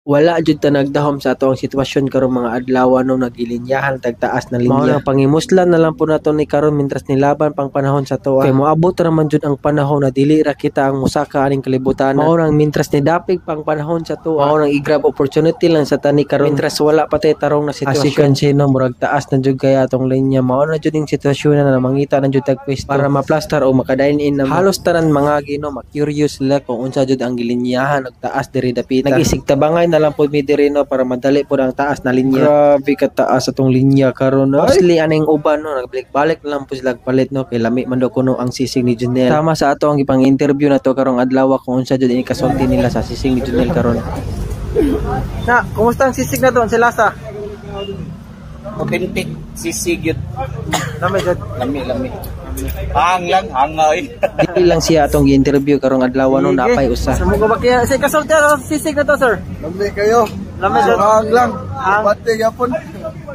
Wala jud ta nagdahom sa ato ang sitwasyon karon mga adlaw no nagilinyahan tagtaas na linya. Mao pangimuslan na lang po nato ni karon mintras nilaban pang panahon sa tuwa. Kay moabot ra man jud ang panahon na dili ra kita ang musaka aning kalibutan. Mao nang mintras ni dapig pang panahon sa tuwa. Mao nang i-grab opportunity lang sa tani karon mintras wala pa tay tarong na sitwasyon. Sino murag taas na jud kaya atong linya. Mao na jud ing sitwasyon na mangita na jud tag pwesto para ma-plaster o makadain-in na halos tanan mga gino ma-curious sila kung unsa jud ang gilinyahan ug taas diri dapita. Nag-isig tabangay na lang po mi diri no para madali po ang taas na linya. Grabe ka taas atong linya karon no. Mostly aning uban no nagbalik-balik na lang po sila palit no kay lami man daw kuno ang sisig ni Junel. Tama sa ato ang ipang interview na to karong adlaw kung unsa jud ini kasulti nila sa sisig ni Junel karon. Na, kumusta ang sisig na to sa lasa? Authentic sisig yun. Lami jud. Lami. Hang lang, hangay. Dili lang siya atong gi-interview karong adlaw no napay usa. Sa mga bakya, sa kasulti ang sisig na to, sir. Lami kayo. Lami jud. Hang lang. Pati yapon.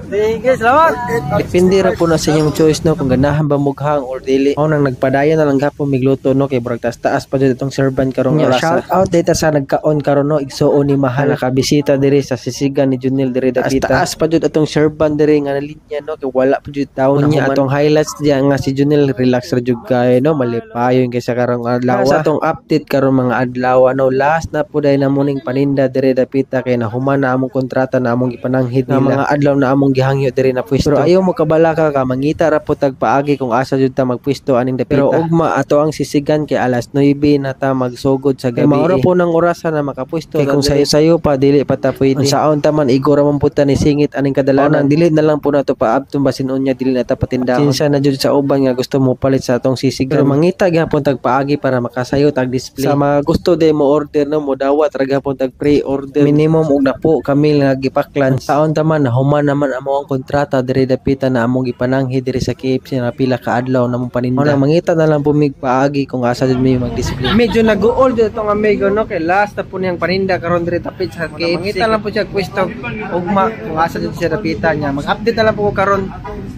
Sige, salamat. Depende ra po na sa inyong choice no kung ganahan ba mughang or dili. Mao nang nagpadayon na lang gapon migluto no kay brag taas pa jud itong servant karong oras. Shout out data sa nagkaon karon no igsuon ni mahal nakabisita diri sa sisigan ni Junel diri dapita. Taas pa jud atong servant diri nga linya no kay wala pa jud tawo niya atong highlights diya nga si Junel relax ra jud kay no malipayon kay sa karong adlaw. Sa atong update karon mga adlaw no last na po day na muning paninda diri dapita kay nahuman na among kontrata na among ipananghid nila. Mga adlaw na among gihangyo diri na pwesto. Pero ayaw mo kabalaka ka mangita ra po tag paagi kung asa jud ta magpwesto aning dapita. Pero ugma ato ang sisigan kay alas 9 na ta magsugod sa gabi. Maoro po nang orasan na makapwesto. Kay kung sayo pa dili pa ta pwede. Saon ta man igora man puta ni singit aning kadalanan. Dili na lang po nato paabton basin unya dili na ta patindahan. Sinsa na jud sa uban nga gusto mo palit sa atong sisig. Pero mangita gyapon tag paagi para makasayo tag display. Sa mga gusto de mo order no mo dawat ra gyapon tag pre-order. Minimum og napo kami nga gipaklan. Saon ta man nahuman naman amo ang kontrata diri dapita na among ipananghi diri sa KFC na pila ka adlaw namong paninda. Mao mangita na lang pumig paagi kung asa jud mi mag-display. Medyo nag-uol jud itong amigo no kay last na po niyang paninda karon diri tapit sa KFC. Mangita lang po siya pwesto ugma kung asa jud siya dapita niya. Mag-update na lang po ko karon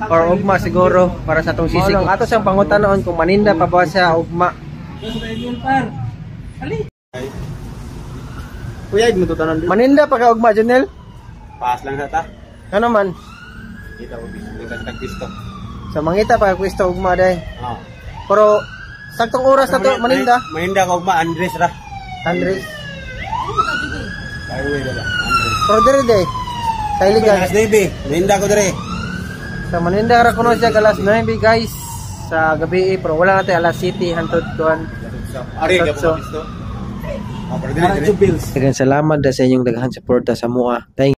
or ugma siguro para sa atong sisig. Ato siyang pangutanon kung maninda pa ba siya ugma. Kuya, mo tutanan dito. Maninda pa ka ugma Junel? Paas lang sa ta. Ano man? Kita ko tag-pisto. Sa mangita pa pwesto ugma day. Ah. Pero saktong oras na to maninda. Maninda ko ugma Andres ra. Andres. Highway dala. Andres. Pero diri day. Sa iligan. Alas 9. Maninda ko dire. Sa maninda ra kuno siya alas 9 guys sa gabi pero wala natin alas 7 hantod kuan. Ari ka po pisto. Ah, pero dili. Salamat sa inyong daghan suporta sa mua. Thank